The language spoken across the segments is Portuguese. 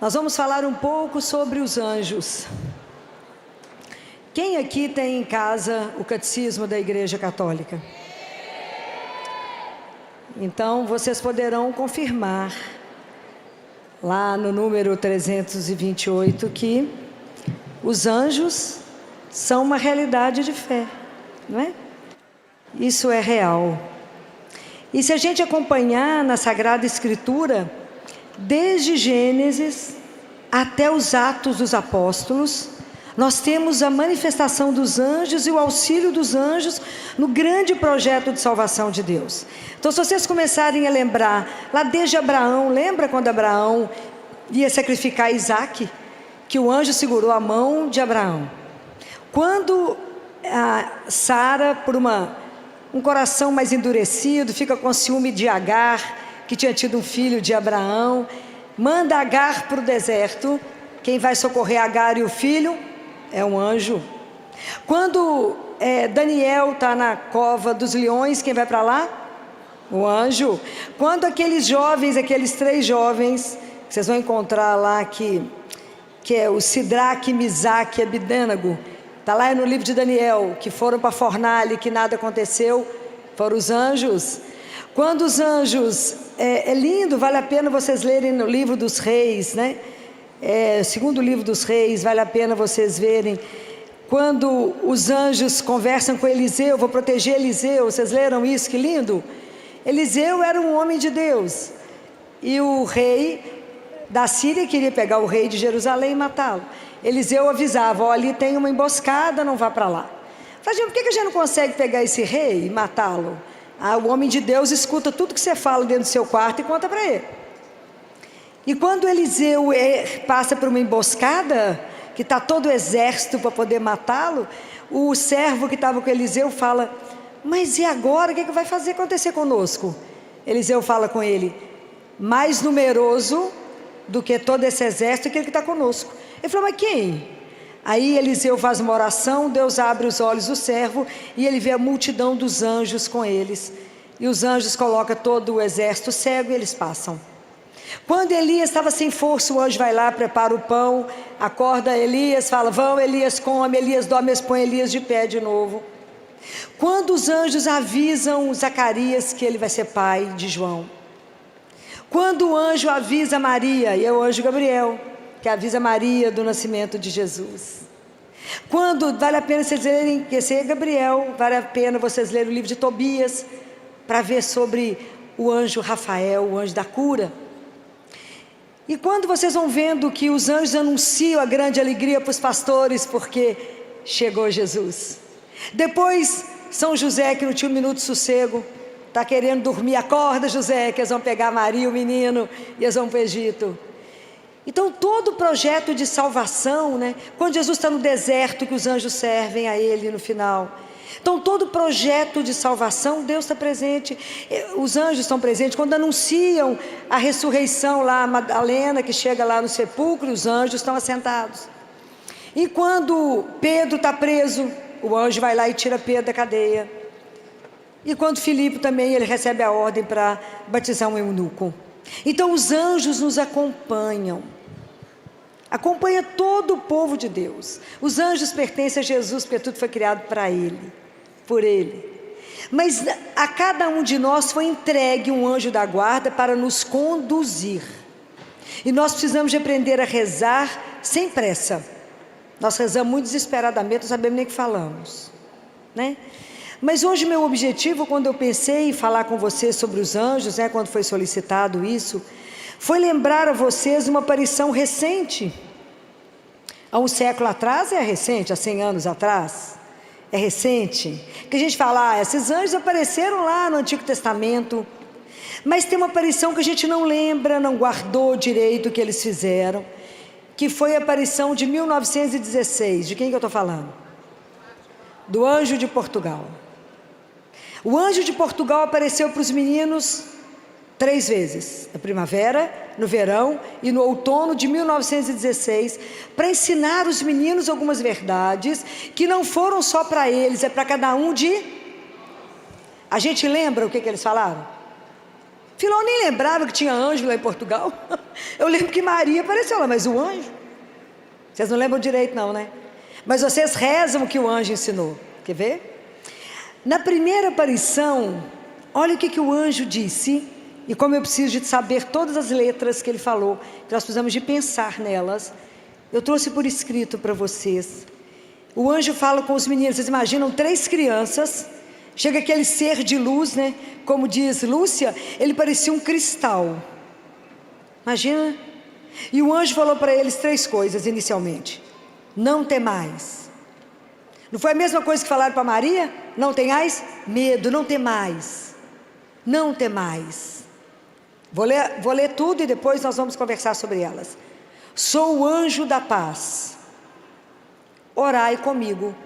Nós vamos falar um pouco sobre os anjos. Quem aqui tem em casa o catecismo da Igreja Católica? Então, vocês poderão confirmar, lá no número 328, que os anjos são uma realidade de fé, não é? Isso é real. E se a gente acompanhar na Sagrada Escritura, desde Gênesis até os Atos dos Apóstolos, nós temos a manifestação dos anjos e o auxílio dos anjos no grande projeto de salvação de Deus. Então, se vocês começarem a lembrar, lá desde Abraão, lembra quando Abraão ia sacrificar Isaac? Que o anjo segurou a mão de Abraão. Quando Sara, por um coração mais endurecido, fica com ciúme de Agar, que tinha tido um filho de Abraão, manda Agar para o deserto. Quem vai socorrer Agar e o filho é um anjo. Quando Daniel está na cova dos leões, quem vai para lá? O anjo. Quando aqueles três jovens, que vocês vão encontrar lá, que é o Sidraque, Misaque e Abidênago, está lá no livro de Daniel, que foram para a fornalha e que nada aconteceu, foram os anjos. Quando os anjos, é lindo, vale a pena vocês lerem no livro dos reis, né? Segundo livro dos reis, vale a pena vocês verem, quando os anjos conversam com Eliseu, vou proteger Eliseu, vocês leram isso, que lindo? Eliseu era um homem de Deus, e o rei da Síria queria pegar o rei de Jerusalém e matá-lo. Eliseu avisava, ali tem uma emboscada, não vá para lá. Falei, por que a gente não consegue pegar esse rei e matá-lo? O homem de Deus escuta tudo que você fala dentro do seu quarto e conta para ele. E quando Eliseu passa por uma emboscada, que está todo o exército para poder matá-lo, o servo que estava com Eliseu fala, mas e agora, o que vai fazer acontecer conosco? Eliseu fala com ele, mais numeroso do que todo esse exército, aquele que está conosco. Ele falou, mas quem? Aí Eliseu faz uma oração, Deus abre os olhos do servo, e ele vê a multidão dos anjos com eles, e os anjos colocam todo o exército cego e eles passam. Quando Elias estava sem força, o anjo vai lá, prepara o pão, acorda Elias, fala, vão Elias, come, Elias dorme, põe Elias de pé de novo. Quando os anjos avisam Zacarias que ele vai ser pai de João. Quando o anjo avisa Maria, e é o anjo Gabriel, que avisa Maria do nascimento de Jesus. Quando, vale a pena vocês lerem, que esse é Gabriel, vale a pena vocês lerem o livro de Tobias, para ver sobre o anjo Rafael, o anjo da cura. E quando vocês vão vendo que os anjos anunciam a grande alegria para os pastores, porque chegou Jesus. Depois, São José, que não tinha um minuto de sossego, está querendo dormir, acorda José, que eles vão pegar Maria, o menino, e eles vão para o Egito. Então todo o projeto de salvação, né? Quando Jesus está no deserto, que os anjos servem a ele no final. Então todo o projeto de salvação, Deus está presente, os anjos estão presentes. Quando anunciam a ressurreição lá, a Madalena que chega lá no sepulcro, os anjos estão assentados. E quando Pedro está preso, o anjo vai lá e tira Pedro da cadeia. E quando Filipe também, ele recebe a ordem para batizar um eunuco. Então os anjos nos acompanham, acompanha todo o povo de Deus. Os anjos pertencem a Jesus, porque tudo foi criado para Ele, por Ele. Mas a cada um de nós foi entregue um anjo da guarda para nos conduzir. E nós precisamos de aprender a rezar sem pressa. Nós rezamos muito desesperadamente, não sabemos nem o que falamos, né? Mas hoje meu objetivo, quando eu pensei em falar com vocês sobre os anjos, né, quando foi solicitado isso, foi lembrar a vocês uma aparição recente. Há um século atrás é recente, há 100 anos atrás é recente. Que a gente fala, esses anjos apareceram lá no Antigo Testamento, mas tem uma aparição que a gente não lembra, não guardou direito o que eles fizeram, que foi a aparição de 1916. De quem que eu estou falando? Do anjo de Portugal. O anjo de Portugal apareceu para os meninos 3 vezes, na primavera, no verão e no outono de 1916, para ensinar os meninos algumas verdades que não foram só para eles, é para cada um de... A gente lembra o que eles falaram? Filó nem lembrava que tinha anjo lá em Portugal. Eu lembro que Maria apareceu lá, mas o anjo? Vocês não lembram direito não, né? Mas vocês rezam o que o anjo ensinou. Quer ver? Na primeira aparição, olha o que o anjo disse. E como eu preciso de saber todas as letras que ele falou, que nós precisamos de pensar nelas, eu trouxe por escrito para vocês. O anjo fala com os meninos. Vocês imaginam 3 crianças, chega aquele ser de luz, né? Como diz Lúcia, ele parecia um cristal. Imagina. E o anjo falou para eles 3 coisas inicialmente: não temais. Não foi a mesma coisa que falaram para Maria? Não tenhais medo, não temais. Não temais. Vou ler tudo e depois nós vamos conversar sobre elas. Sou o anjo da paz. Orai comigo.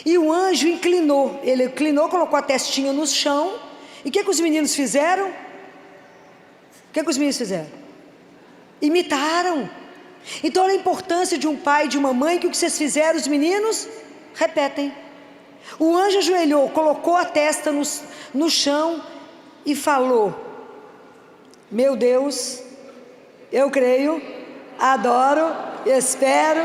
E o anjo inclinou. Ele inclinou, colocou a testinha no chão. E o que os meninos fizeram? O que os meninos fizeram? Imitaram. Então olha a importância de um pai e de uma mãe, que o que vocês fizeram, os meninos repetem. O anjo ajoelhou, colocou a testa no chão e falou: meu Deus, eu creio, adoro, espero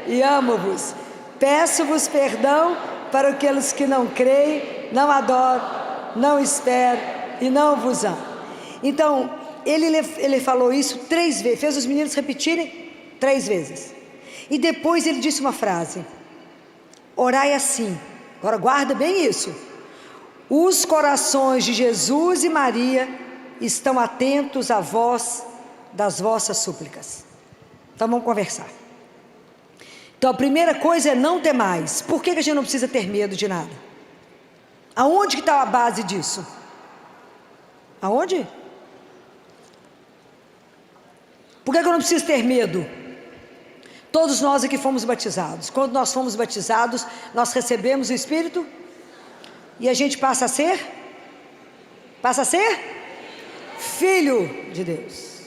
e amo-vos. Peço-vos perdão para aqueles que não creem, não adoram, não esperam e não vos amam. Então, ele falou isso 3 vezes, fez os meninos repetirem 3 vezes. E depois ele disse uma frase: orai assim. Agora guarda bem isso. Os corações de Jesus e Maria estão atentos à voz das vossas súplicas. Então vamos conversar. Então a primeira coisa é não temais. Por que a gente não precisa ter medo de nada? Aonde que está a base disso? Aonde? Por que eu não preciso ter medo? Todos nós aqui fomos batizados. Quando nós fomos batizados, nós recebemos o Espírito e a gente passa a ser filho de Deus.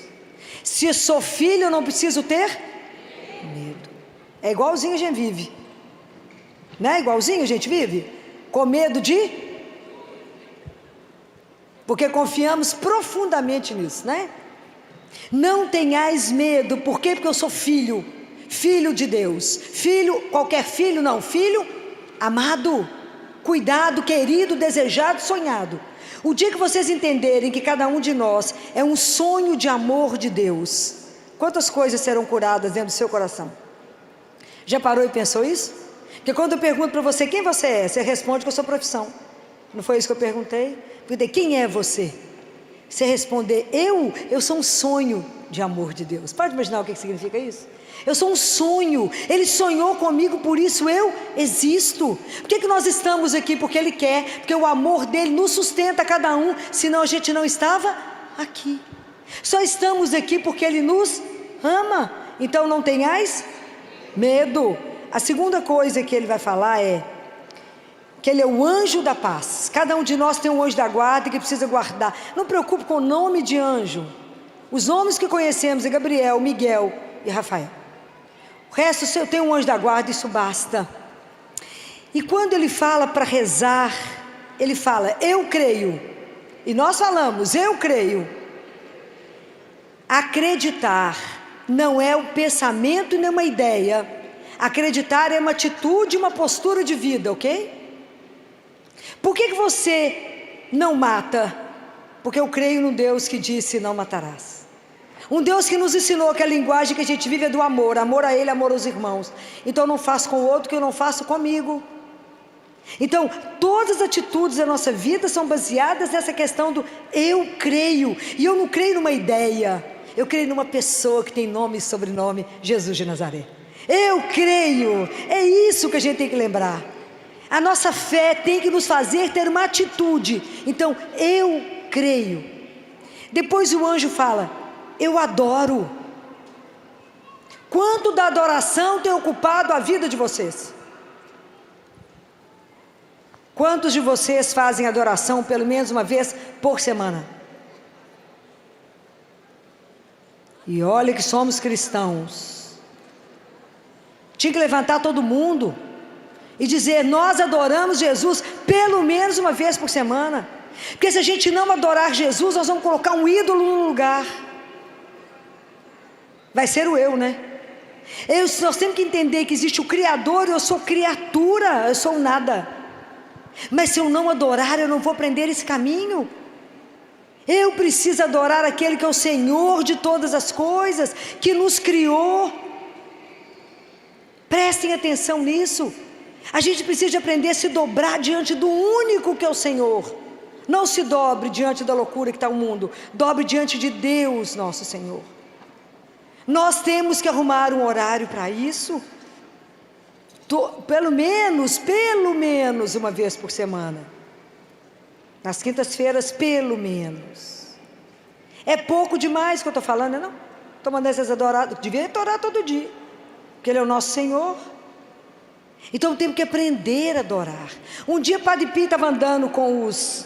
Se sou filho, eu não preciso ter medo. É igualzinho a gente vive, né? Igualzinho a gente vive, com medo de, porque confiamos profundamente nisso, né? Não tenhais medo. Por quê? Porque eu sou filho de Deus. Filho, qualquer filho não, filho amado, cuidado, querido, desejado, sonhado. O dia que vocês entenderem que cada um de nós é um sonho de amor de Deus, quantas coisas serão curadas dentro do seu coração? Já parou e pensou isso? Porque quando eu pergunto para você quem você é, você responde com a sua profissão. Não foi isso que eu perguntei? Perguntei, quem é você? Você responder, eu sou um sonho de amor de Deus. Pode imaginar o que significa isso? Eu sou um sonho, Ele sonhou comigo, por isso eu existo. Por que nós estamos aqui? Porque Ele quer, porque o amor dEle nos sustenta cada um, senão a gente não estava aqui. Só estamos aqui porque Ele nos ama. Então não tenhais medo. A segunda coisa que Ele vai falar é que Ele é o anjo da paz. Cada um de nós tem um anjo da guarda que precisa guardar. Não preocupe com o nome de anjo. Os nomes que conhecemos é Gabriel, Miguel e Rafael. O resto, se eu tenho um anjo da guarda, isso basta. E quando ele fala para rezar, ele fala, eu creio. E nós falamos, eu creio. Acreditar não é um pensamento e nem uma ideia. Acreditar é uma atitude, uma postura de vida, ok? Por que você não mata? Porque eu creio num Deus que disse, não matarás. Um Deus que nos ensinou que a linguagem que a gente vive é do amor. Amor a Ele, amor aos irmãos. Então eu não faço com o outro o que eu não faço comigo. Então todas as atitudes da nossa vida são baseadas nessa questão do eu creio. E eu não creio numa ideia. Eu creio numa pessoa que tem nome e sobrenome, Jesus de Nazaré. Eu creio. É isso que a gente tem que lembrar. A nossa fé tem que nos fazer ter uma atitude. Então eu creio. Depois o anjo fala, eu adoro. Quanto da adoração tem ocupado a vida de vocês? Quantos de vocês fazem adoração pelo menos uma vez por semana? E olha que somos cristãos. Tinha que levantar todo mundo e dizer, nós adoramos Jesus pelo menos uma vez por semana. Porque se a gente não adorar Jesus, nós vamos colocar um ídolo no lugar. Vai ser o eu, né? Nós temos que entender que existe o Criador, eu sou criatura, eu sou nada. Mas se eu não adorar, eu não vou aprender esse caminho. Eu preciso adorar aquele que é o Senhor de todas as coisas, que nos criou. Prestem atenção nisso. A gente precisa aprender a se dobrar diante do único que é o Senhor. Não se dobre diante da loucura que está o mundo. Dobre diante de Deus, nosso Senhor. Nós temos que arrumar um horário para isso. Pelo menos uma vez por semana. Nas quintas-feiras, pelo menos. É pouco demais que eu estou falando, não? Estou mandando vocês adorar. Devia adorar todo dia. Porque Ele é o nosso Senhor. Então temos que aprender a adorar. Um dia Padre Pio estava andando com os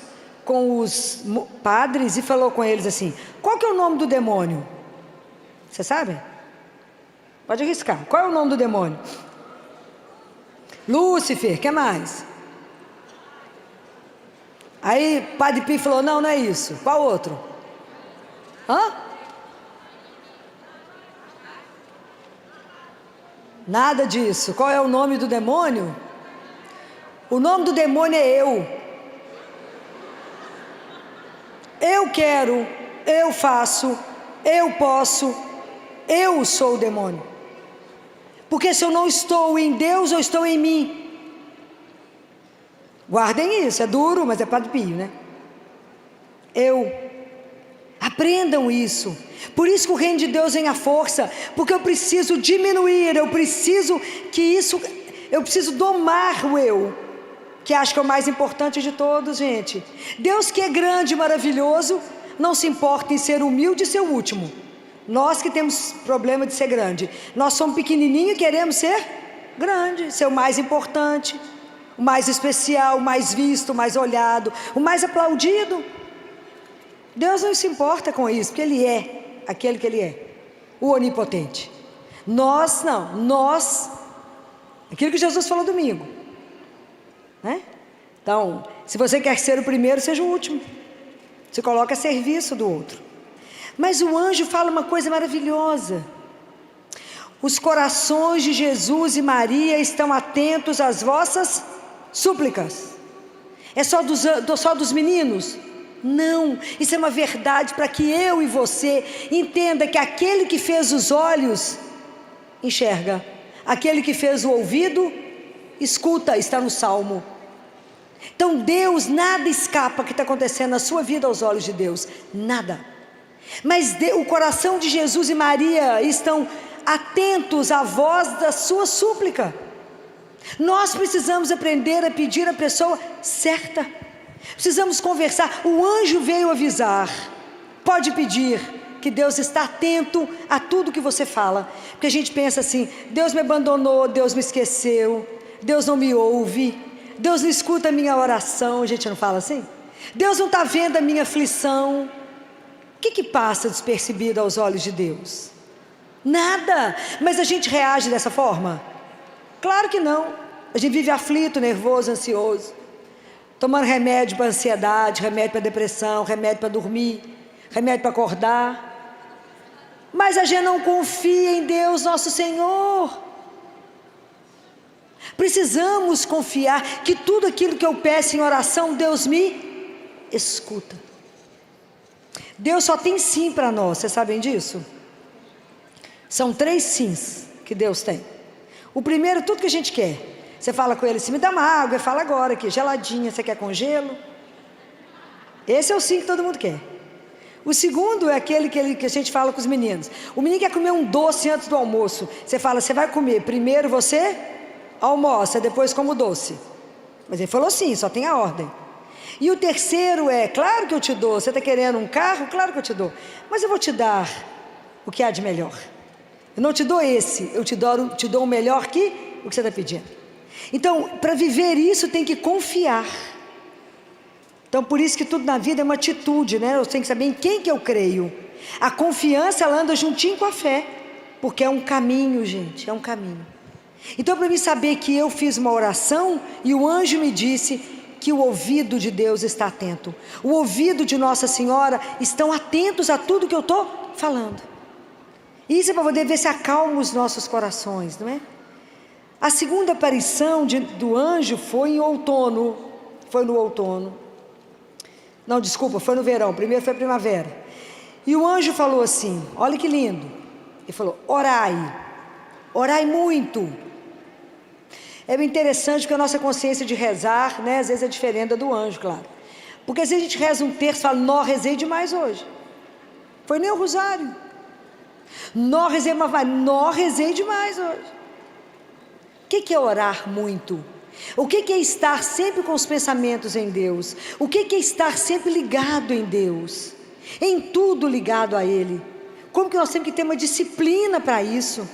padres e falou com eles assim: qual que é o nome do demônio? Você sabe? Pode arriscar. Qual é o nome do demônio? Lúcifer, que mais? Aí Padre Pio falou: não é isso. Qual outro? Hã? Nada disso. Qual é o nome do demônio? O nome do demônio é eu. Eu quero, eu faço, eu posso, eu sou o demônio. Porque se eu não estou em Deus, eu estou em mim. Guardem isso, é duro, mas é Padre Pio, né? Aprendam isso. Por isso que o reino de Deus vem à força, porque eu preciso diminuir, eu preciso domar o eu, que acho que é o mais importante de todos, gente. Deus, que é grande e maravilhoso, não se importa em ser humilde e ser o último. Nós que temos problema de ser grande, nós somos pequenininhos e queremos ser grande, ser o mais importante, o mais especial, o mais visto, o mais olhado, o mais aplaudido. Deus não se importa com isso, porque Ele é aquele que Ele é, o onipotente. Nós não, aquilo que Jesus falou domingo, né? Então, se você quer ser o primeiro, seja o último. Se coloca a serviço do outro. Mas o anjo fala uma coisa maravilhosa: os corações de Jesus e Maria estão atentos às vossas súplicas. É só dos meninos? Não, isso é uma verdade para que eu e você entenda que aquele que fez os olhos enxerga, aquele que fez o ouvido escuta, está no Salmo. Então Deus, nada escapa que está acontecendo na sua vida aos olhos de Deus, nada. Mas o coração de Jesus e Maria estão atentos à voz da sua súplica. Nós precisamos aprender a pedir a pessoa certa. Precisamos conversar. O anjo veio avisar. Pode pedir, que Deus está atento a tudo que você fala. Porque a gente pensa assim: Deus me abandonou, Deus me esqueceu, Deus não me ouve, Deus não escuta a minha oração. A gente não fala assim? Deus não está vendo a minha aflição. O que passa despercebido aos olhos de Deus? Nada. Mas a gente reage dessa forma? Claro que não. A gente vive aflito, nervoso, ansioso, tomando remédio para ansiedade, remédio para depressão, remédio para dormir, remédio para acordar. Mas a gente não confia em Deus, nosso Senhor. Precisamos confiar que tudo aquilo que eu peço em oração, Deus me escuta. Deus só tem sim para nós, vocês sabem disso? São 3 sims que Deus tem. O primeiro, tudo que a gente quer. Você fala com Ele assim: me dá uma água. Ele fala: agora aqui, geladinha, você quer com gelo? Esse é o sim que todo mundo quer. O segundo é aquele que a gente fala com os meninos. O menino quer comer um doce antes do almoço. Você fala: você vai comer, primeiro você almoça, depois come o doce. Mas ele falou sim, só tem a ordem. E o terceiro é: claro que eu te dou. Você está querendo um carro? Claro que eu te dou. Mas eu vou te dar o que há de melhor. Eu não te dou esse, eu te dou o melhor que o que você está pedindo. Então, para viver isso, tem que confiar. Então, por isso que tudo na vida é uma atitude, né? Eu tenho que saber em quem que eu creio. A confiança, ela anda juntinho com a fé, porque é um caminho, gente, é um caminho. Então, para mim saber que eu fiz uma oração e o anjo me disse que o ouvido de Deus está atento. O ouvido de Nossa Senhora estão atentos a tudo que eu estou falando. Isso é para poder ver se acalma os nossos corações, não é? A segunda aparição do anjo foi em outono. Foi no outono. Não, desculpa, foi no verão. Primeiro foi primavera. E o anjo falou assim, olha que lindo. Ele falou, orai. Orai muito. É bem interessante porque a nossa consciência de rezar, né, às vezes é diferente da do anjo, claro. Porque às vezes a gente reza um terço e fala, nó, rezei demais hoje. Foi nem o rosário. Nó, rezei, mas vai, nó, rezei demais hoje. O que é orar muito? O que é estar sempre com os pensamentos em Deus? O que é estar sempre ligado em Deus? Em tudo ligado a Ele. Como que nós temos que ter uma disciplina para isso?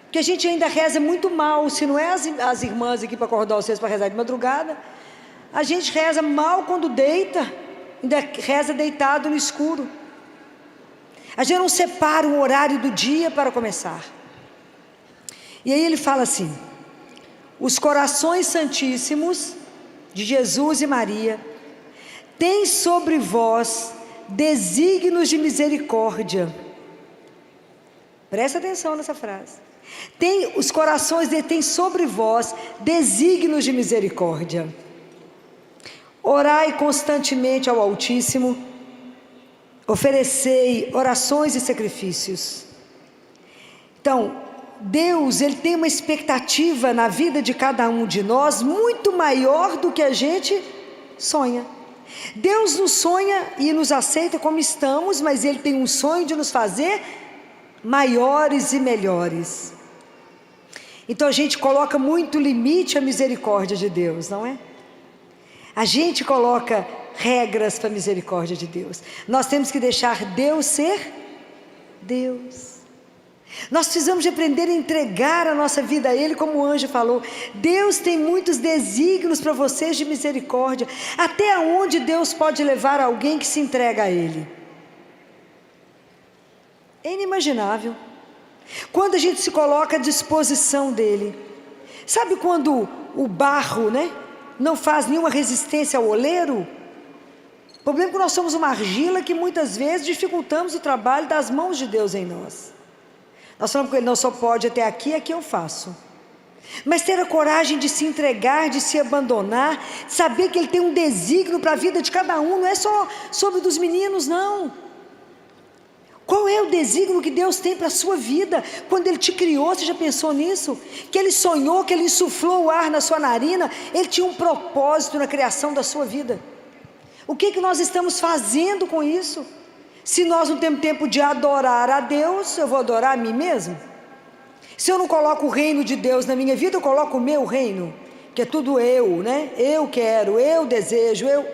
Porque a gente ainda reza muito mal. Se não é as irmãs aqui para acordar vocês para rezar de madrugada, a gente reza mal quando deita, ainda reza deitado no escuro. A gente não separa um horário do dia para começar. E aí ele fala assim, os corações santíssimos de Jesus e Maria têm sobre vós desígnios de misericórdia. Presta atenção nessa frase. Os corações têm sobre vós desígnios de misericórdia. Orai constantemente ao Altíssimo, oferecei orações e sacrifícios. Então, Deus, Ele tem uma expectativa na vida de cada um de nós muito maior do que a gente sonha. Deus nos sonha e nos aceita como estamos, mas Ele tem um sonho de nos fazer maiores e melhores. Então a gente coloca muito limite à misericórdia de Deus, não é? A gente coloca regras para a misericórdia de Deus. Nós temos que deixar Deus ser Deus. Nós precisamos de aprender a entregar a nossa vida a Ele, como o anjo falou. Deus tem muitos desígnios para vocês de misericórdia. Até onde Deus pode levar alguém que se entrega a Ele? É inimaginável. Quando a gente se coloca à disposição dEle. Sabe quando o barro, né, não faz nenhuma resistência ao oleiro? O problema é que nós somos uma argila que muitas vezes dificultamos o trabalho das mãos de Deus em nós. Nós falamos com Ele, não só pode até aqui, aqui eu faço. Mas ter a coragem de se entregar, de se abandonar, de saber que Ele tem um desígnio para a vida de cada um, não é só sobre dos meninos, não. Qual é o desígnio que Deus tem para a sua vida? Quando Ele te criou, você já pensou nisso? Que Ele sonhou, que Ele insuflou o ar na sua narina, Ele tinha um propósito na criação da sua vida. O que nós estamos fazendo com isso? Se nós não temos tempo de adorar a Deus, eu vou adorar a mim mesmo? Se eu não coloco o reino de Deus na minha vida, eu coloco o meu reino, que é tudo eu, né? Eu quero, eu desejo, eu...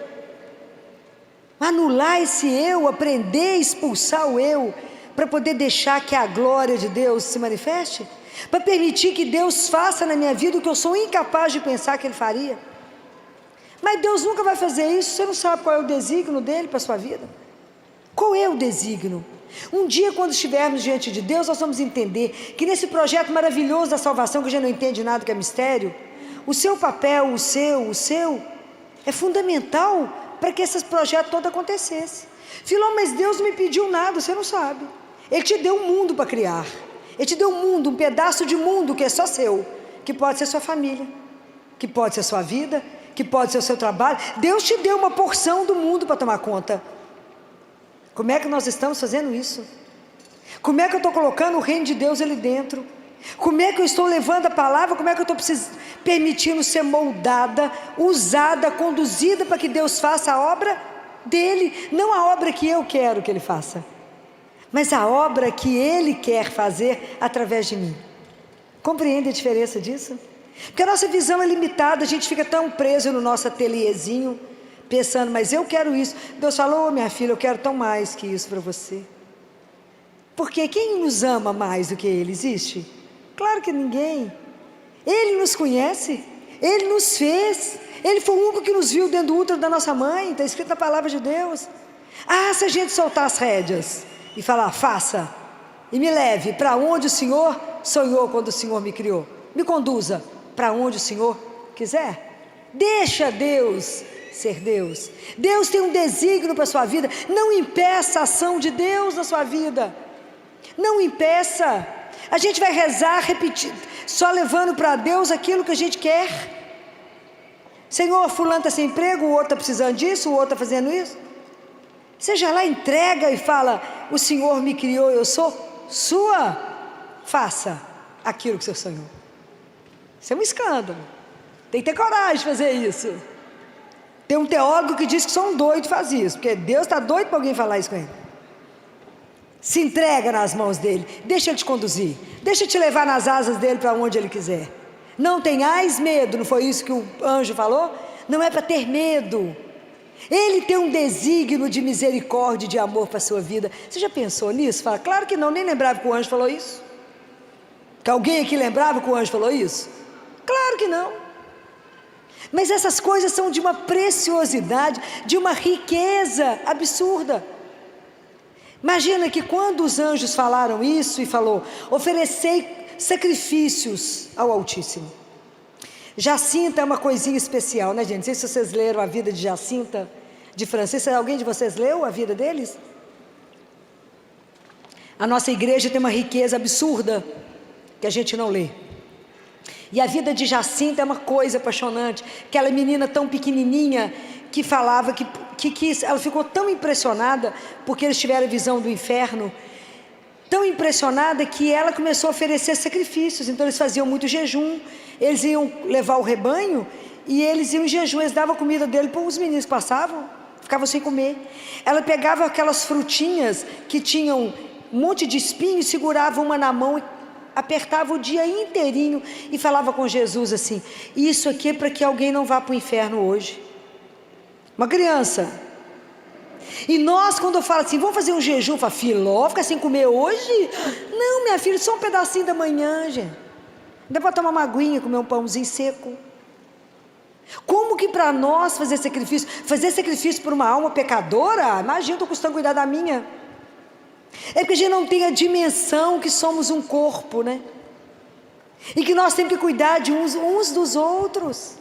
Anular esse eu, aprender a expulsar o eu, para poder deixar que a glória de Deus se manifeste, para permitir que Deus faça na minha vida o que eu sou incapaz de pensar que Ele faria. Mas Deus nunca vai fazer isso, você não sabe qual é o desígnio dEle para a sua vida. Qual é o desígnio? Um dia, quando estivermos diante de Deus, nós vamos entender que nesse projeto maravilhoso da salvação, que a gente não entende nada, que é mistério, o seu papel, o seu, é fundamental para que esse projeto todo acontecesse. Filó, mas Deus não me pediu nada, você não sabe. Ele te deu um mundo para criar. Ele te deu um mundo, um pedaço de mundo que é só seu, que pode ser sua família, que pode ser sua vida, que pode ser o seu trabalho. Deus te deu uma porção do mundo para tomar conta. Como é que nós estamos fazendo isso? Como é que eu estou colocando o reino de Deus ali dentro? Como é que eu estou levando a palavra? Como é que eu estou permitindo ser moldada, usada, conduzida para que Deus faça a obra dEle? Não a obra que eu quero que Ele faça, mas a obra que Ele quer fazer através de mim. Compreende a diferença disso? Porque a nossa visão é limitada, a gente fica tão preso no nosso ateliêzinho, pensando, mas eu quero isso. Deus falou, minha filha, eu quero tão mais que isso para você. Porque quem nos ama mais do que Ele existe? Claro que ninguém. Ele nos conhece, Ele nos fez, Ele foi o único que nos viu dentro do útero da nossa mãe, está escrito na palavra de Deus. Ah, se a gente soltar as rédeas e falar, faça, e me leve para onde o Senhor sonhou quando o Senhor me criou, me conduza para onde o Senhor quiser. Deixa Deus ser Deus. Deus tem um desígnio para a sua vida. Não impeça a ação de Deus na sua vida. Não impeça. A gente vai rezar, repetir, só levando para Deus aquilo que a gente quer. Senhor, fulano está sem emprego, o outro está precisando disso, o outro está fazendo isso. Você já lá entrega e fala: o Senhor me criou, eu sou sua. Faça aquilo que você sonhou. Isso é um escândalo. Tem que ter coragem de fazer isso. Tem um teólogo que diz que só um doido faz isso, porque Deus está doido para alguém falar isso com ele. Se entrega nas mãos dele, deixa ele te conduzir, deixa te levar nas asas dele para onde ele quiser. Não tenhais medo, não foi isso que o anjo falou? Não é para ter medo. Ele tem um desígnio de misericórdia e de amor para a sua vida. Você já pensou nisso? Fala: claro que não, nem lembrava que o anjo falou isso. Que alguém aqui lembrava que o anjo falou isso? Claro que não. Mas essas coisas são de uma preciosidade, de uma riqueza absurda. Imagina que quando os anjos falaram isso e falou: oferecei sacrifícios ao Altíssimo. Jacinta é uma coisinha especial, né, gente? Não sei se vocês leram a vida de Jacinta, de Francisco. Alguém de vocês leu a vida deles? A nossa igreja tem uma riqueza absurda que a gente não lê. E a vida de Jacinta é uma coisa apaixonante. Aquela menina tão pequenininha que falava que ela ficou tão impressionada porque eles tiveram a visão do inferno, tão impressionada que ela começou a oferecer sacrifícios. Então eles faziam muito jejum, eles iam levar o rebanho e eles iam em jejum, eles davam a comida dele para os meninos que passavam, ficavam sem comer. Ela pegava aquelas frutinhas que tinham um monte de espinho e segurava uma na mão e apertava o dia inteirinho e falava com Jesus assim: isso aqui é para que alguém não vá para o inferno hoje. Uma criança. E nós, quando eu falo assim: vamos fazer um jejum, eu falo: filó, fica sem comer hoje? Não, minha filha, só um pedacinho da manhã, gente. Dá para tomar uma aguinha, comer um pãozinho seco. Como que para nós fazer sacrifício por uma alma pecadora? Imagina, estou custando cuidar da minha. É porque a gente não tem a dimensão que somos um corpo, né? E que nós temos que cuidar de uns dos outros.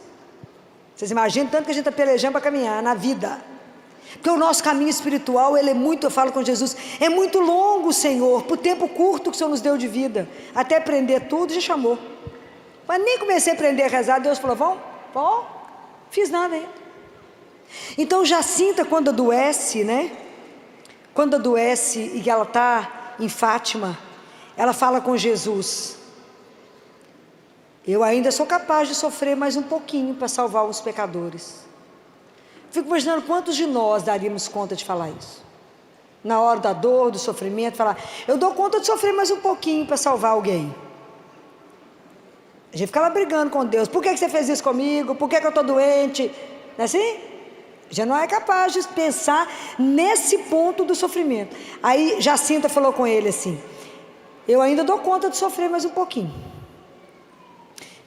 Vocês imaginam tanto que a gente está pelejando para caminhar na vida. Porque o nosso caminho espiritual, ele é muito, eu falo com Jesus, é muito longo, Senhor, por tempo curto que o Senhor nos deu de vida. Até aprender tudo, já chamou. Mas nem comecei a aprender a rezar, Deus falou: vão, fiz nada ainda. Então Jacinta, quando adoece, né? Quando adoece e ela está em Fátima, ela fala com Jesus: eu ainda sou capaz de sofrer mais um pouquinho para salvar os pecadores. Fico imaginando quantos de nós daríamos conta de falar isso. Na hora da dor, do sofrimento, falar: eu dou conta de sofrer mais um pouquinho para salvar alguém. A gente fica lá brigando com Deus: por que você fez isso comigo? Por que eu estou doente? Não é assim? Já não é capaz de pensar nesse ponto do sofrimento. Aí Jacinta falou com ele assim: eu ainda dou conta de sofrer mais um pouquinho.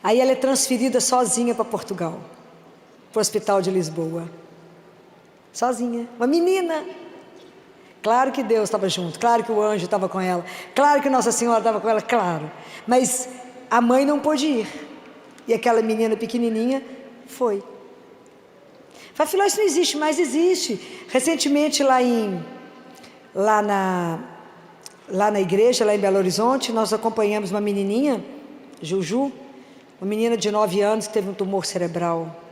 Aí ela é transferida sozinha para Portugal, para o hospital de Lisboa. Sozinha, uma menina. Claro que Deus estava junto, claro que o anjo estava com ela, claro que Nossa Senhora estava com ela, claro. Mas a mãe não pôde ir. E aquela menina pequenininha foi. Fala: filho, isso não existe mais. Existe. Recentemente lá na igreja, lá em Belo Horizonte, nós acompanhamos uma menininha, Juju, uma menina de 9 anos que teve um tumor cerebral.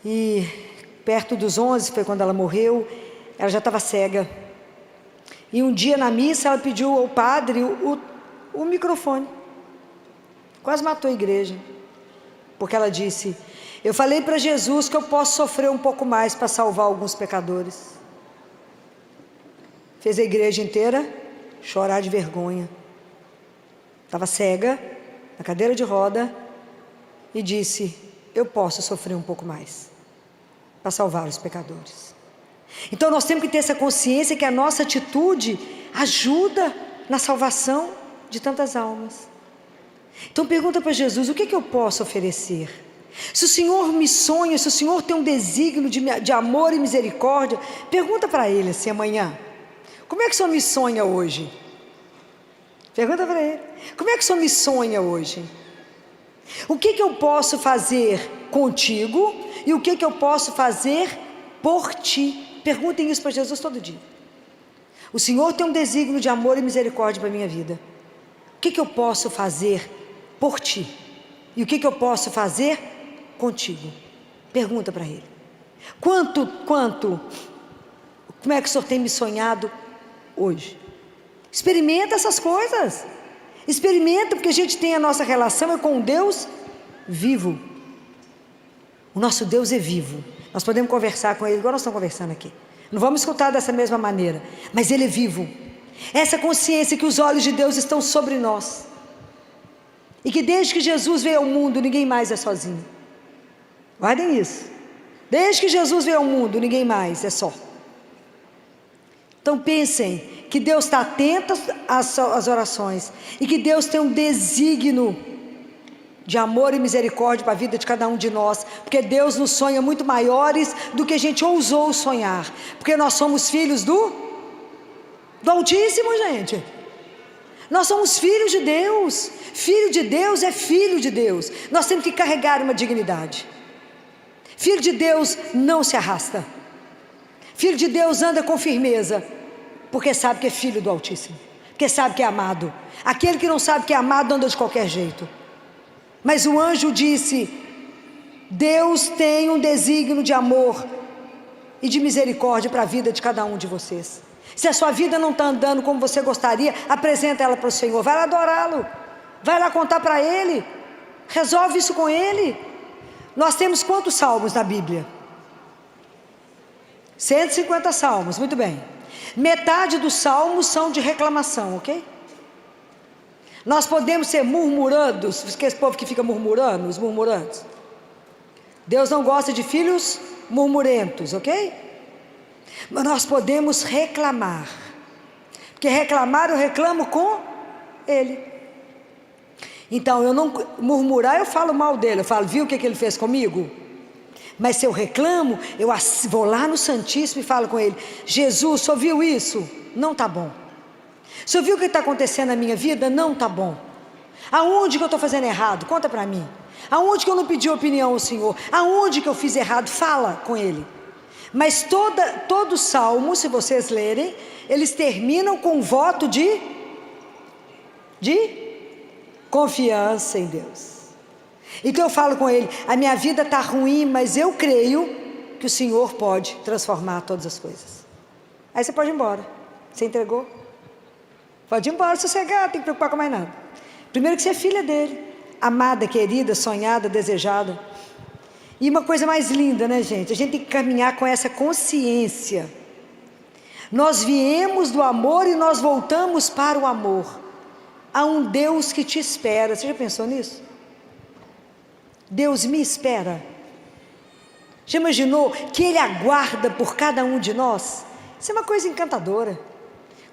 E perto dos 11 foi quando ela morreu. Ela já estava cega. E um dia na missa ela pediu ao padre o microfone. Quase matou a igreja. Porque ela disse: eu falei para Jesus que eu posso sofrer um pouco mais para salvar alguns pecadores. Fez a igreja inteira chorar de vergonha. Estava cega, na cadeira de roda, e disse: eu posso sofrer um pouco mais para salvar os pecadores. Então nós temos que ter essa consciência que a nossa atitude ajuda na salvação de tantas almas. Então pergunta para Jesus: o que eu posso oferecer? Se o Senhor me sonha, se o Senhor tem um desígnio de amor e misericórdia, pergunta para Ele assim amanhã: como é que o Senhor me sonha hoje? Pergunta para Ele: como é que o Senhor me sonha hoje? O que eu posso fazer contigo e o que eu posso fazer por ti? Perguntem isso para Jesus todo dia. O Senhor tem um desígnio de amor e misericórdia para a minha vida. O que eu posso fazer por ti? E o que eu posso fazer contigo? Pergunta para Ele. Como é que o Senhor tem me sonhado hoje? Experimenta essas coisas. Experimenta, porque a gente tem a nossa relação é com um Deus vivo. O nosso Deus é vivo. Nós podemos conversar com Ele, igual nós estamos conversando aqui. Não vamos escutar dessa mesma maneira, mas Ele é vivo. Essa consciência que os olhos de Deus estão sobre nós. E que desde que Jesus veio ao mundo, ninguém mais é sozinho. Guardem isso. Desde que Jesus veio ao mundo, ninguém mais é só. Então pensem que Deus está atento às orações. E que Deus tem um desígnio de amor e misericórdia para a vida de cada um de nós. Porque Deus nos sonha muito maiores do que a gente ousou sonhar. Porque nós somos filhos do Altíssimo, gente. Nós somos filhos de Deus. Filho de Deus é filho de Deus. Nós temos que carregar uma dignidade. Filho de Deus não se arrasta. Filho de Deus anda com firmeza, porque sabe que é filho do Altíssimo, porque sabe que é amado. Aquele que não sabe que é amado anda de qualquer jeito. Mas o anjo disse: Deus tem um desígnio de amor e de misericórdia para a vida de cada um de vocês. Se a sua vida não está andando como você gostaria, apresenta ela para o Senhor, vai lá adorá-lo, vai lá contar para Ele, resolve isso com Ele. Nós temos quantos salmos na Bíblia? 150 salmos, muito bem. Metade dos salmos são de reclamação, ok? Nós podemos ser murmurandos, que esse povo que fica murmurando, os murmurantes. Deus não gosta de filhos murmurentos, ok? Mas nós podemos reclamar, porque reclamar eu reclamo com Ele. Então eu não murmurar, eu falo mal dele, eu falo, viu o que ele fez comigo? Mas se eu reclamo, eu vou lá no Santíssimo e falo com Ele: Jesus, o senhor viu isso? Não está bom. O senhor viu o que está acontecendo na minha vida? Não está bom. Aonde que eu estou fazendo errado? Conta para mim. Aonde que eu não pedi opinião ao Senhor? Aonde que eu fiz errado? Fala com Ele. Mas todo salmo, se vocês lerem, eles terminam com um voto de confiança em Deus. Então eu falo com Ele: a minha vida está ruim, mas eu creio que o Senhor pode transformar todas as coisas. Aí você pode ir embora. Você entregou? Pode ir embora, sossegado, não tem que preocupar com mais nada. Primeiro que você é filha dele, amada, querida, sonhada, desejada. E uma coisa mais linda, né, gente? A gente tem que caminhar com essa consciência. Nós viemos do amor e nós voltamos para o amor. Há um Deus que te espera. Você já pensou nisso? Deus me espera. Já imaginou que Ele aguarda por cada um de nós? Isso é uma coisa encantadora.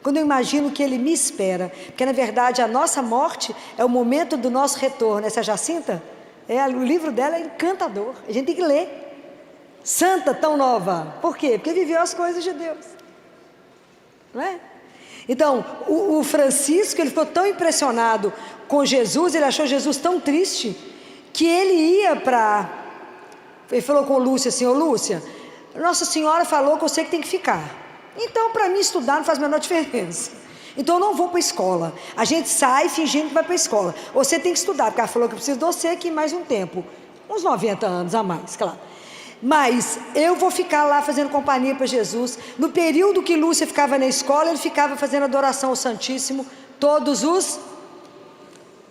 Quando eu imagino que Ele me espera, porque na verdade a nossa morte é o momento do nosso retorno. Essa Jacinta, o livro dela é encantador, a gente tem que ler. Santa, tão nova. Por quê? Porque viveu as coisas de Deus, não é? Então, o Francisco, ele ficou tão impressionado com Jesus, ele achou Jesus tão triste, que ele ele falou com Lúcia assim: ô Lúcia, Nossa Senhora falou que você que tem que ficar. Então, para mim, estudar não faz a menor diferença. Então, eu não vou para a escola. A gente sai fingindo que vai para a escola. Você tem que estudar, porque ela falou que precisa de você aqui mais um tempo. Uns 90 anos a mais, claro. Mas eu vou ficar lá fazendo companhia para Jesus. No período que Lúcia ficava na escola, ele ficava fazendo adoração ao Santíssimo todos os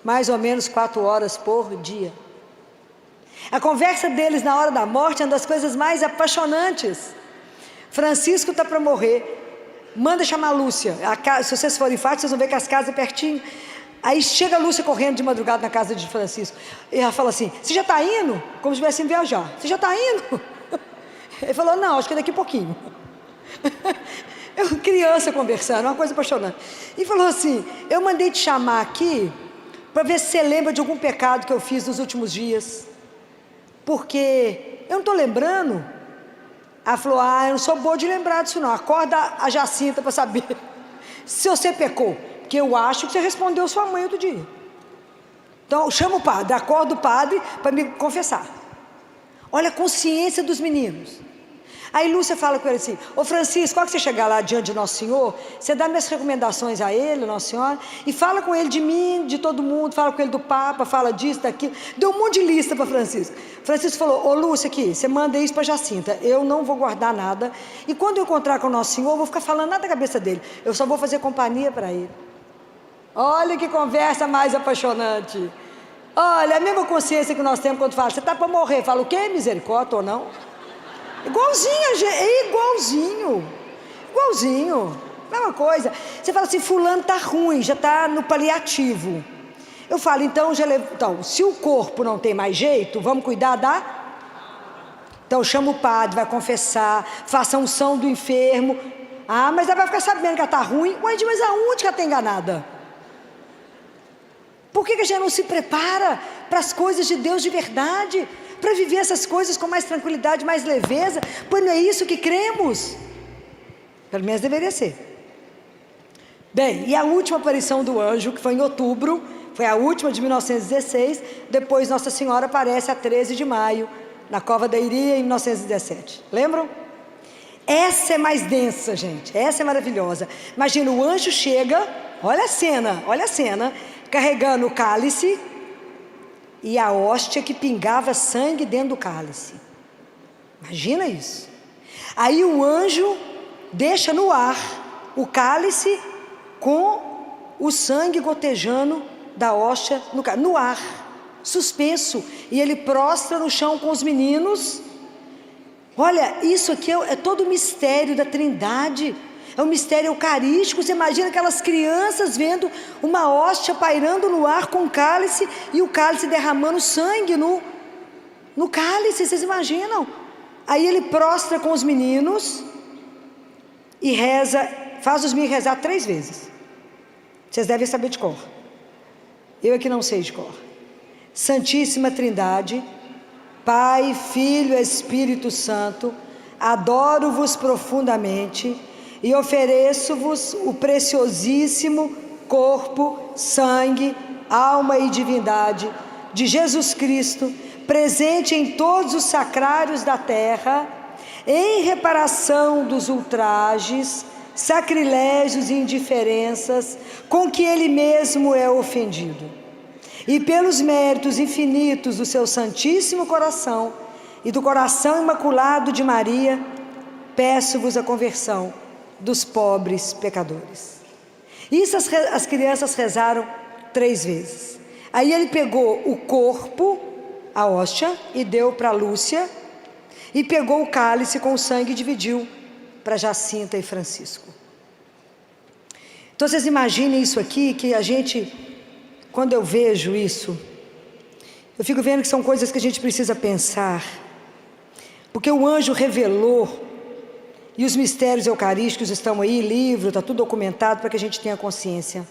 mais ou menos 4 horas por dia. A conversa deles na hora da morte é uma das coisas mais apaixonantes. Francisco está para morrer, manda chamar a Lúcia. Se vocês forem fartos, vocês vão ver que as casas é pertinho. Aí chega a Lúcia correndo de madrugada na casa de Francisco, e ela fala assim: você já está indo? Como se estivesse indo viajar. Você já está indo? Ele falou: não, acho que daqui a pouquinho. Eu, criança conversando, uma coisa apaixonante. E falou assim: eu mandei te chamar aqui para ver se você lembra de algum pecado que eu fiz nos últimos dias, porque eu não estou lembrando. Ela falou: eu não sou boa de lembrar disso não. Acorda a Jacinta para saber se você pecou, porque eu acho que você respondeu sua mãe outro dia. Então eu chamo o padre, acordo o padre para me confessar. Olha a consciência dos meninos. Aí Lúcia fala com ele assim: ô Francisco, quando você chegar lá diante de Nosso Senhor, você dá minhas recomendações a ele, Nossa Senhora, e fala com ele de mim, de todo mundo, fala com ele do Papa, fala disso, daquilo. Deu um monte de lista para Francisco. Francisco falou: ô Lúcia, aqui, você manda isso para Jacinta, eu não vou guardar nada, e quando eu encontrar com o Nosso Senhor, eu vou ficar falando nada da cabeça dele, eu só vou fazer companhia para ele. Olha que conversa mais apaixonante. Olha, a mesma consciência que nós temos quando fala: você está para morrer, fala o quê? Misericórdia ou não? Igualzinho, gente, é igualzinho, mesma coisa. Você fala assim: fulano está ruim, já está no paliativo. Eu falo: então, se o corpo não tem mais jeito, vamos cuidar da... Então chama o padre, vai confessar, faça a unção do enfermo. Ah, mas ela vai ficar sabendo que ela está ruim. Ué, mas aonde que ela está enganada? Por que a gente não se prepara para as coisas de Deus de verdade? Para viver essas coisas com mais tranquilidade, mais leveza? Pois não é isso que cremos? Pelo menos deveria ser. Bem, e a última aparição do anjo, que foi em outubro, foi a última de 1916, depois Nossa Senhora aparece a 13 de maio, na Cova da Iria, em 1917. Lembram? Essa é mais densa, gente, essa é maravilhosa. Imagina, o anjo chega, olha a cena, carregando o cálice e a hóstia que pingava sangue dentro do cálice. Imagina isso. Aí o anjo deixa no ar o cálice com o sangue gotejando da hóstia no ar, suspenso, e ele prostra no chão com os meninos. Olha, isso aqui é todo o mistério da Trindade. É um mistério eucarístico. Você imagina aquelas crianças vendo uma hóstia pairando no ar com o cálice, e o cálice derramando sangue no cálice, vocês imaginam? Aí ele prostra com os meninos e reza, faz os meninos rezar 3 vezes. Vocês devem saber de cor. Eu é que não sei de cor. Santíssima Trindade, Pai, Filho e Espírito Santo, adoro-vos profundamente e ofereço-vos o preciosíssimo corpo, sangue, alma e divindade de Jesus Cristo, presente em todos os sacrários da terra, em reparação dos ultrajes, sacrilégios e indiferenças com que ele mesmo é ofendido, e pelos méritos infinitos do seu Santíssimo Coração e do coração imaculado de Maria, peço-vos a conversão dos pobres pecadores. Isso as crianças rezaram 3 vezes. Aí ele pegou o corpo, a hóstia, e deu para Lúcia, e pegou o cálice com o sangue e dividiu para Jacinta e Francisco. Então vocês imaginem isso aqui, que a gente, quando eu vejo isso, eu fico vendo que são coisas que a gente precisa pensar, porque o anjo revelou, e os mistérios eucarísticos estão aí, livro, está tudo documentado para que a gente tenha consciência.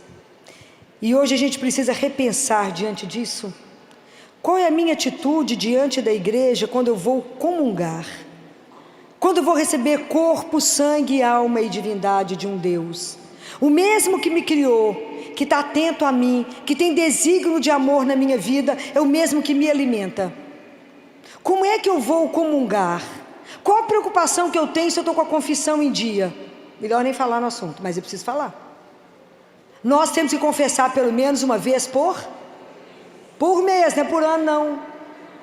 E hoje a gente precisa repensar diante disso. Qual é a minha atitude diante da igreja quando eu vou comungar? Quando eu vou receber corpo, sangue, alma e divindade de um Deus? O mesmo que me criou, que está atento a mim, que tem desígnio de amor na minha vida, é o mesmo que me alimenta. Como é que eu vou comungar? Qual a preocupação que eu tenho se eu estou com a confissão em dia? Melhor nem falar no assunto, mas eu preciso falar. Nós temos que confessar pelo menos uma vez por mês, não é por ano não,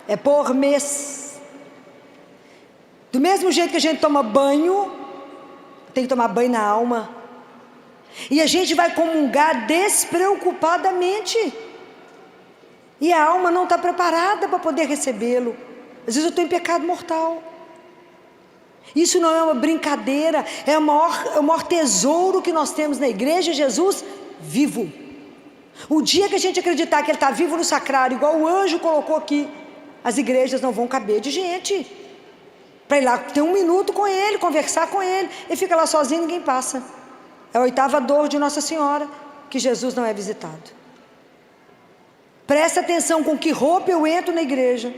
é por mês. Do mesmo jeito que a gente toma banho, tem que tomar banho na alma. E a gente vai comungar despreocupadamente, e a alma não está preparada para poder recebê-lo. Às vezes eu estou em pecado mortal. Isso não é uma brincadeira, é o maior tesouro que nós temos na igreja, Jesus vivo. O dia que a gente acreditar que ele está vivo no sacrário, igual o anjo colocou aqui, as igrejas não vão caber de gente para ir lá ter 1 minuto com ele, conversar com ele. Ele fica lá sozinho, ninguém passa. É a 8ª dor de Nossa Senhora, que Jesus não é visitado. Presta atenção com que roupa eu entro na igreja,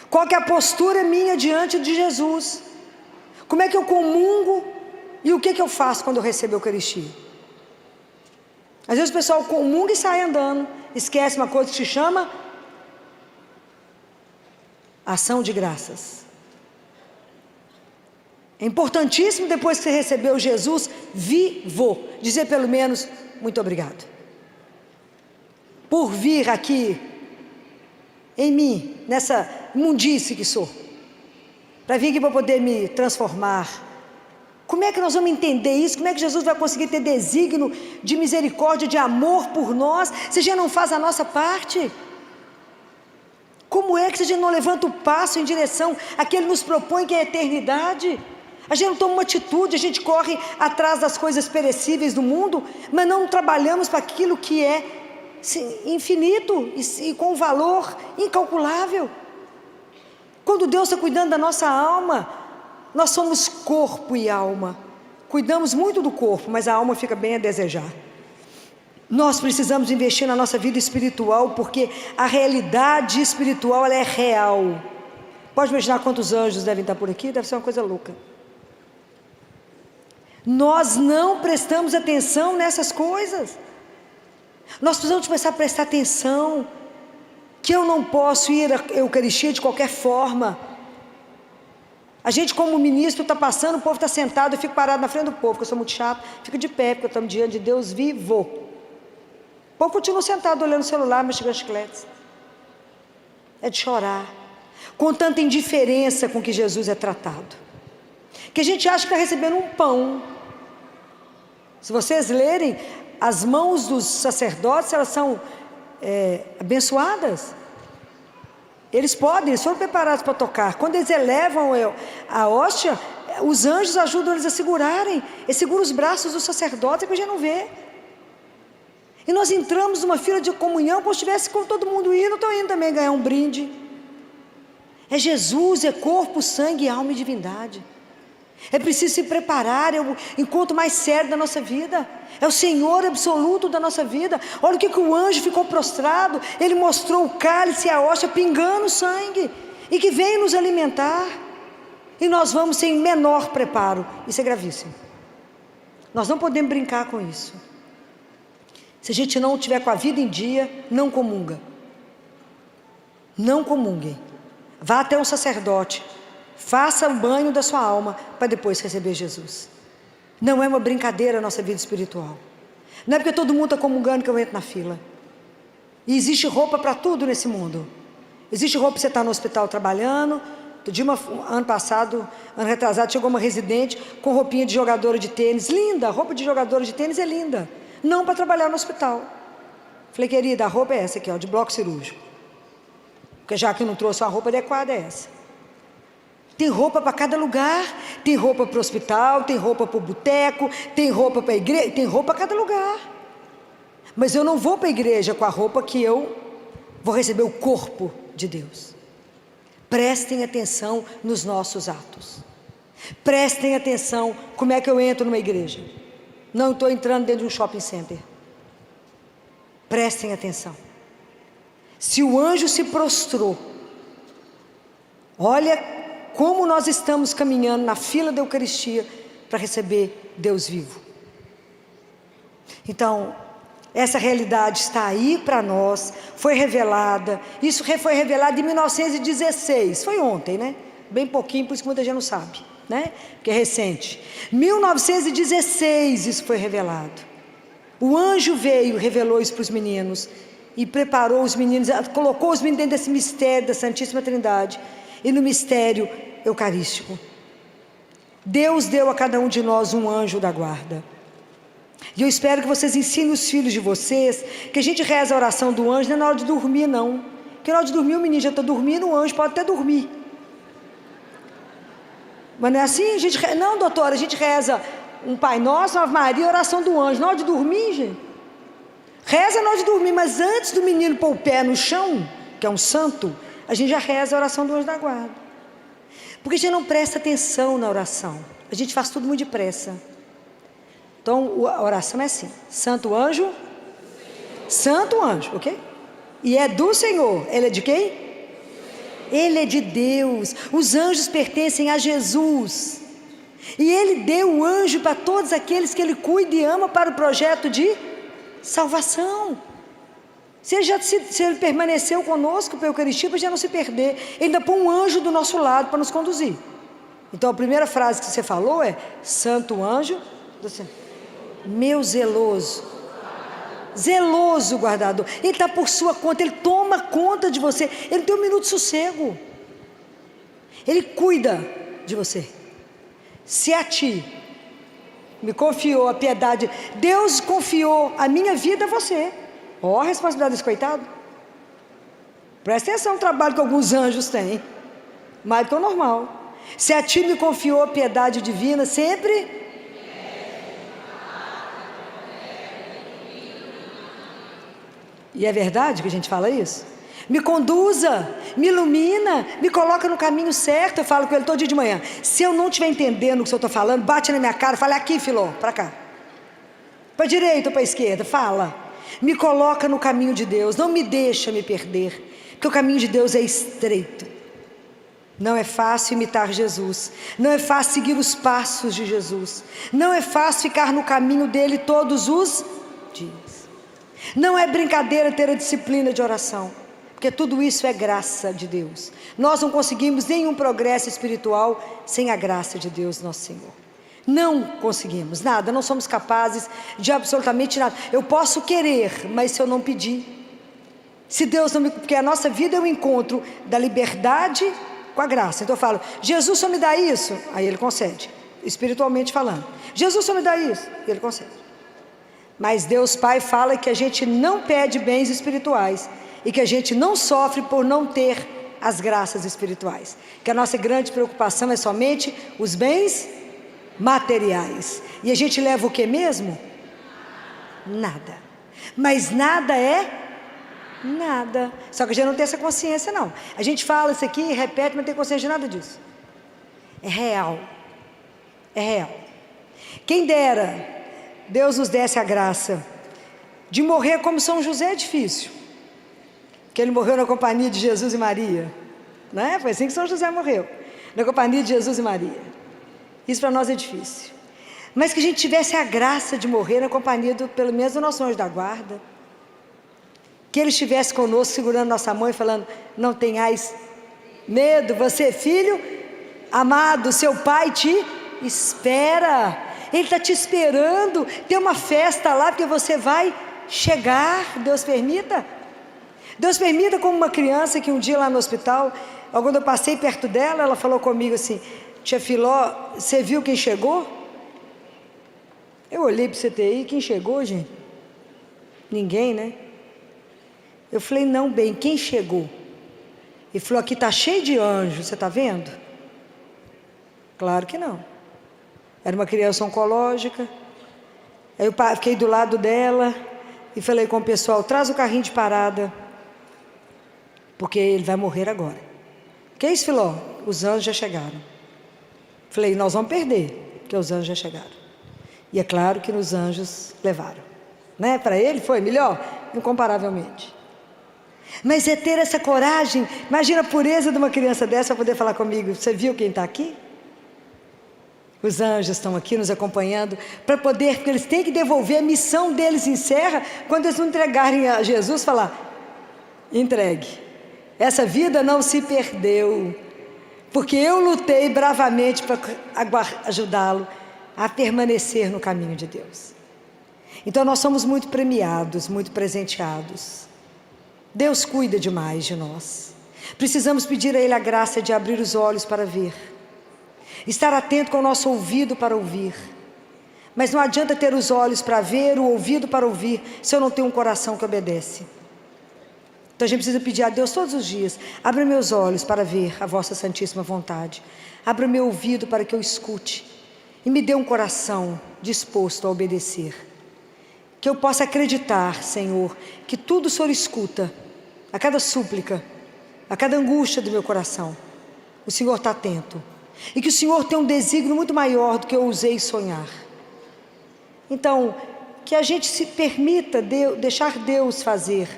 qual que é a postura minha diante de Jesus, como é que eu comungo e o que eu faço quando eu recebo a Eucaristia. Às vezes o pessoal comunga e sai andando, esquece uma coisa que se chama ação de graças. É importantíssimo, depois que você recebeu Jesus vivo, dizer pelo menos muito obrigado por vir aqui em mim, nessa imundice que sou, para vir aqui para poder me transformar. Como é que nós vamos entender isso? Como é que Jesus vai conseguir ter desígnio de misericórdia, de amor por nós, se a gente não faz a nossa parte? Como é que a gente não levanta o passo em direção a que Ele nos propõe, que é a eternidade? A gente não toma uma atitude, a gente corre atrás das coisas perecíveis do mundo, mas não trabalhamos para aquilo que é infinito e com valor incalculável. Quando Deus está cuidando da nossa alma, nós somos corpo e alma, cuidamos muito do corpo, mas a alma fica bem a desejar. Nós precisamos investir na nossa vida espiritual, porque a realidade espiritual, ela é real. Pode imaginar quantos anjos devem estar por aqui? Deve ser uma coisa louca. Nós não prestamos atenção nessas coisas. Nós precisamos começar a prestar atenção que eu não posso ir à Eucaristia de qualquer forma. A gente, como ministro, está passando, o povo está sentado, eu fico parado na frente do povo, porque eu sou muito chato, fico de pé, porque eu estou diante de Deus vivo. O povo continua sentado olhando o celular, mastigando chicletes. É de chorar, com tanta indiferença com que Jesus é tratado, que a gente acha que está recebendo um pão. Se vocês lerem, as mãos dos sacerdotes, elas são abençoadas. Eles foram preparados para tocar. Quando eles elevam a hóstia, os anjos ajudam eles a segurarem. Eles seguram os braços dos sacerdotes, que a gente não vê. E nós entramos numa fila de comunhão, como se estivesse com todo mundo indo, estou indo também ganhar um brinde. É Jesus, é corpo, sangue, alma e divindade. É preciso se preparar, é o encontro mais sério da nossa vida, é o Senhor absoluto da nossa vida. Olha o que o anjo ficou prostrado, ele mostrou o cálice e a hóstia pingando sangue, e que veio nos alimentar, e nós vamos sem menor preparo. Isso é gravíssimo, nós não podemos brincar com isso. Se a gente não estiver com a vida em dia, não comunga, não comungue, vá até um sacerdote, faça o banho da sua alma, para depois receber Jesus. Não é uma brincadeira a nossa vida espiritual. Não é porque todo mundo está comungando que eu entro na fila. E existe roupa para tudo nesse mundo. Existe roupa para você estar no hospital trabalhando. Ano passado, ano retrasado, chegou uma residente com roupinha de jogadora de tênis. Linda, a roupa de jogadora de tênis é linda. Não para trabalhar no hospital. Falei, querida, a roupa é essa aqui, ó, de bloco cirúrgico. Porque já que não trouxe uma roupa adequada, é essa. Tem roupa para cada lugar, tem roupa para o hospital, tem roupa para o boteco, tem roupa para a igreja, tem roupa para cada lugar. Mas eu não vou para a igreja com a roupa que eu vou receber o corpo de Deus. Prestem atenção nos nossos atos. Prestem atenção como é que eu entro numa igreja. Não estou entrando dentro de um shopping center. Prestem atenção. Se o anjo se prostrou, olha como nós estamos caminhando na fila da Eucaristia para receber Deus vivo. Então, essa realidade está aí para nós, foi revelada. Isso foi revelado em 1916, foi ontem, né? Bem pouquinho, por isso que muita gente não sabe, né? Porque é recente. 1916 isso foi revelado. O anjo veio, revelou isso para os meninos e preparou os meninos, colocou os meninos dentro desse mistério da Santíssima Trindade. E no mistério eucarístico, Deus deu a cada um de nós um anjo da guarda. E eu espero que vocês ensinem os filhos de vocês, que a gente reza a oração do anjo, não é na hora de dormir não. Porque na hora de dormir o menino já está dormindo, o anjo pode até dormir. Mas não é assim? Não, doutora, a gente reza um Pai Nosso, uma Ave Maria, a oração do anjo. Na hora de dormir, gente, reza na hora de dormir, mas antes do menino pôr o pé no chão, que é um santo, a gente já reza a oração do anjo da guarda. Porque a gente não presta atenção na oração. A gente faz tudo muito depressa. Então a oração é assim: santo anjo, ok? E é do Senhor. Ele é de quem? Ele é de Deus. Os anjos pertencem a Jesus. E Ele deu o anjo para todos aqueles que Ele cuida e ama para o projeto de salvação. Se ele permaneceu conosco para a Eucaristia, para a gente não se perder, ele ainda põe um anjo do nosso lado para nos conduzir. Então a primeira frase que você falou é: Santo anjo do Senhor, meu zeloso guardador. Ele está por sua conta, ele toma conta de você, ele não tem um minuto de sossego, ele cuida de você. Se a ti me confiou a piedade, Deus confiou a minha vida a você. Ó, a responsabilidade desse coitado. Presta atenção no trabalho que alguns anjos têm, mais do que o normal. Se a ti me confiou a piedade divina, sempre e é verdade que a gente fala isso? Me conduza, me ilumina, me coloca no caminho certo. Eu falo com ele todo dia de manhã. Se eu não estiver entendendo o que eu estou falando, bate na minha cara, fala: aqui, filó, para cá, para a direita ou para a esquerda, fala. Me coloca no caminho de Deus, não me deixa me perder, porque o caminho de Deus é estreito. Não é fácil imitar Jesus, não é fácil seguir os passos de Jesus, não é fácil ficar no caminho dele todos os dias. Não é brincadeira ter a disciplina de oração, porque tudo isso é graça de Deus. Nós não conseguimos nenhum progresso espiritual sem a graça de Deus, nosso Senhor. Não conseguimos nada, não somos capazes de absolutamente nada. Eu posso querer, mas se eu não pedir, se Deus não me... Porque a nossa vida é o encontro da liberdade com a graça. Então eu falo: Jesus só me dá isso, aí ele concede, espiritualmente falando. Jesus só me dá isso, e ele concede. Mas Deus Pai fala que a gente não pede bens espirituais e que a gente não sofre por não ter as graças espirituais, que a nossa grande preocupação é somente os bens materiais. E a gente leva o que mesmo? Nada. Mas nada é nada. Só que a gente não tem essa consciência, não. A gente fala isso aqui, repete, mas não tem consciência de nada disso. É real. É real. Quem dera Deus nos desse a graça de morrer como São José. É difícil, porque ele morreu na companhia de Jesus e Maria, né? Foi assim que São José morreu, na companhia de Jesus e Maria. Isso para nós é difícil, mas que a gente tivesse a graça de morrer na companhia pelo menos do nosso anjo da guarda, que ele estivesse conosco, segurando nossa mão e falando: não tenhais medo, você é filho amado, seu pai te espera, ele está te esperando, tem uma festa lá, porque você vai chegar. Deus permita, como uma criança que um dia lá no hospital, quando eu passei perto dela, ela falou comigo assim: tia Filó, você viu quem chegou? Eu olhei para o CTI, quem chegou, gente? Ninguém, né? Eu falei: não, bem, quem chegou? Ele falou: aqui está cheio de anjos, você está vendo? Claro que não. Era uma criança oncológica. Aí eu fiquei do lado dela e falei com o pessoal: traz o carrinho de parada, porque ele vai morrer agora. Que é isso, Filó? Os anjos já chegaram. Falei: nós vamos perder, porque os anjos já chegaram. E é claro que os anjos levaram, né? Para ele foi melhor, incomparavelmente. Mas é ter essa coragem. Imagina a pureza de uma criança dessa para poder falar comigo: você viu quem está aqui? Os anjos estão aqui nos acompanhando, para poder, porque eles têm que devolver, a missão deles encerra quando eles não entregarem a Jesus, falar: entregue, essa vida não se perdeu, porque eu lutei bravamente para ajudá-lo a permanecer no caminho de Deus. Então nós somos muito premiados, muito presenteados. Deus cuida demais de nós. Precisamos pedir a Ele a graça de abrir os olhos para ver, estar atento com o nosso ouvido para ouvir. Mas não adianta ter os olhos para ver, o ouvido para ouvir, se eu não tenho um coração que obedece. Então a gente precisa pedir a Deus todos os dias: abra meus olhos para ver a vossa santíssima vontade, abra meu ouvido para que eu escute, e me dê um coração disposto a obedecer, que eu possa acreditar, Senhor, que tudo o Senhor escuta, a cada súplica, a cada angústia do meu coração, o Senhor está atento, e que o Senhor tem um desígnio muito maior do que eu ousei sonhar. Então, que a gente se permita deixar Deus fazer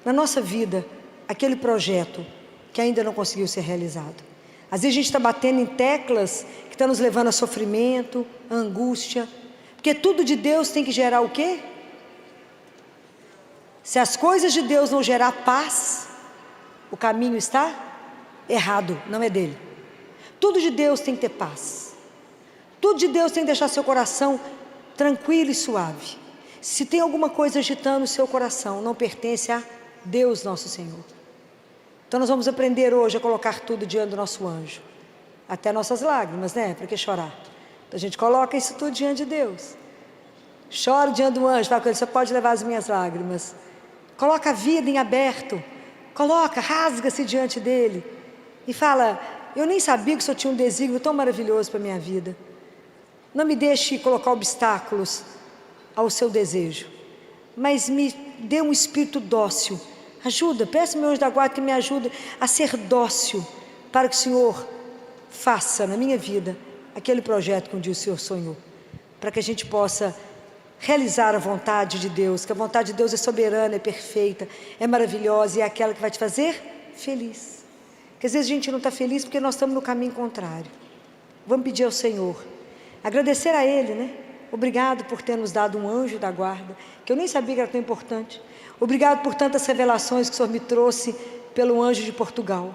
na nossa vida aquele projeto que ainda não conseguiu ser realizado. Às vezes a gente está batendo em teclas que estão nos levando a sofrimento, a angústia, porque tudo de Deus tem que gerar o quê? Se as coisas de Deus não gerar paz, o caminho está errado, não é dele. Tudo de Deus tem que ter paz. Tudo de Deus tem que deixar seu coração tranquilo e suave. Se tem alguma coisa agitando o seu coração, não pertence a Deus nosso Senhor. Então nós vamos aprender hoje a colocar tudo diante do nosso anjo. Até nossas lágrimas, né? Para que chorar? Então a gente coloca isso tudo diante de Deus. Chora diante do anjo, fala com ele, você pode levar as minhas lágrimas. Coloca a vida em aberto. Coloca, rasga-se diante dele. E fala, eu nem sabia que o Senhor tinha um desígnio tão maravilhoso para a minha vida. Não me deixe colocar obstáculos ao seu desejo, mas me dê um espírito dócil. Ajuda, peço meu anjo da guarda que me ajude a ser dócil, para que o Senhor faça na minha vida aquele projeto que um dia o Senhor sonhou, para que a gente possa realizar a vontade de Deus, que a vontade de Deus é soberana, é perfeita, é maravilhosa e é aquela que vai te fazer feliz. Porque às vezes a gente não está feliz porque nós estamos no caminho contrário. Vamos pedir ao Senhor, agradecer a Ele, né? Obrigado por ter nos dado um anjo da guarda, que eu nem sabia que era tão importante. Obrigado por tantas revelações que o Senhor me trouxe pelo anjo de Portugal.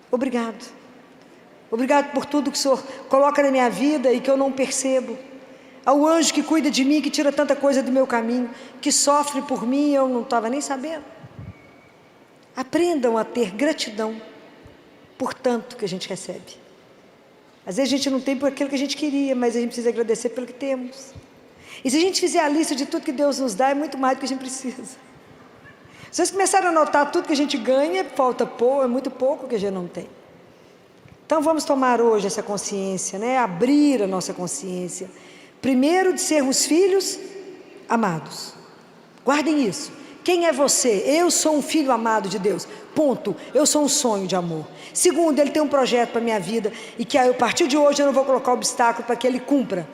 Obrigado. Obrigado por tudo que o Senhor coloca na minha vida e que eu não percebo. Ao anjo que cuida de mim, que tira tanta coisa do meu caminho, que sofre por mim e eu não estava nem sabendo. Aprendam a ter gratidão por tanto que a gente recebe. Às vezes a gente não tem por aquilo que a gente queria, mas a gente precisa agradecer pelo que temos. E se a gente fizer a lista de tudo que Deus nos dá, é muito mais do que a gente precisa. Se vocês começarem a anotar tudo que a gente ganha, falta pouco, é muito pouco que a gente não tem. Então vamos tomar hoje essa consciência, né? Abrir a nossa consciência. Primeiro, de sermos filhos amados. Guardem isso. Quem é você? Eu sou um filho amado de Deus. Ponto. Eu sou um sonho de amor. Segundo, Ele tem um projeto para a minha vida e que a partir de hoje eu não vou colocar obstáculo para que Ele cumpra.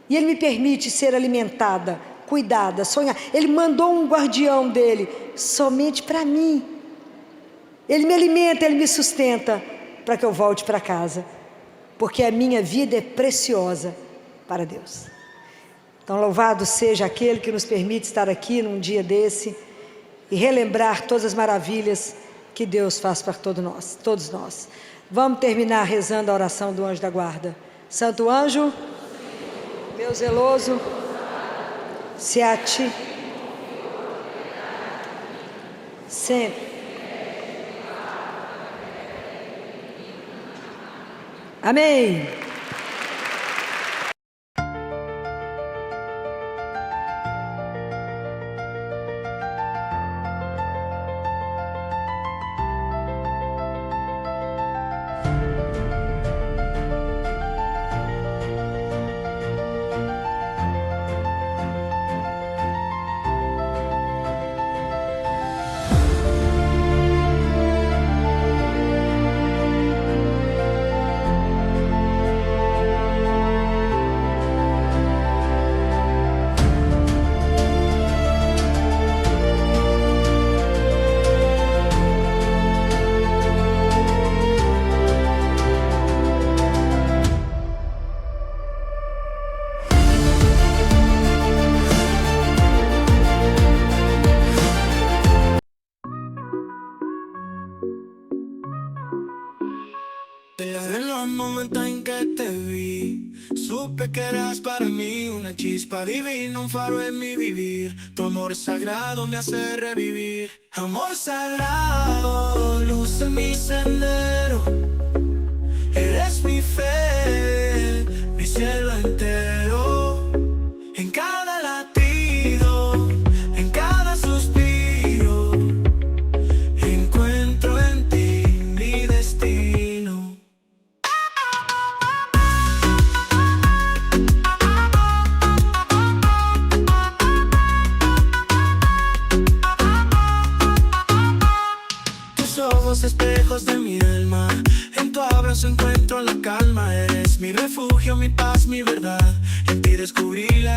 E Ele me permite ser alimentada, cuidada, sonhar. Ele mandou um guardião dele somente para mim. Ele me alimenta, Ele me sustenta para que eu volte para casa. Porque a minha vida é preciosa para Deus. Então louvado seja aquele que nos permite estar aqui num dia desse e relembrar todas as maravilhas que Deus faz para todos nós. Vamos terminar rezando a oração do anjo da guarda. Santo anjo, meu zeloso, se a ti sempre. Amém. Desde los momentos en que te vi, supe que eras para mí una chispa divina, un faro en mi vivir. Tu amor sagrado me hace revivir. Amor sagrado, luz en mi sendero. Eres mi fe, mi cielo entero. En cada latido, en cada suspiro, encuentro en ti mi destino. Tus ojos espejos de mi alma, en tu abrazo encuentro la calma. Eres mi refugio, mi paz, mi verdad. En ti descubrí la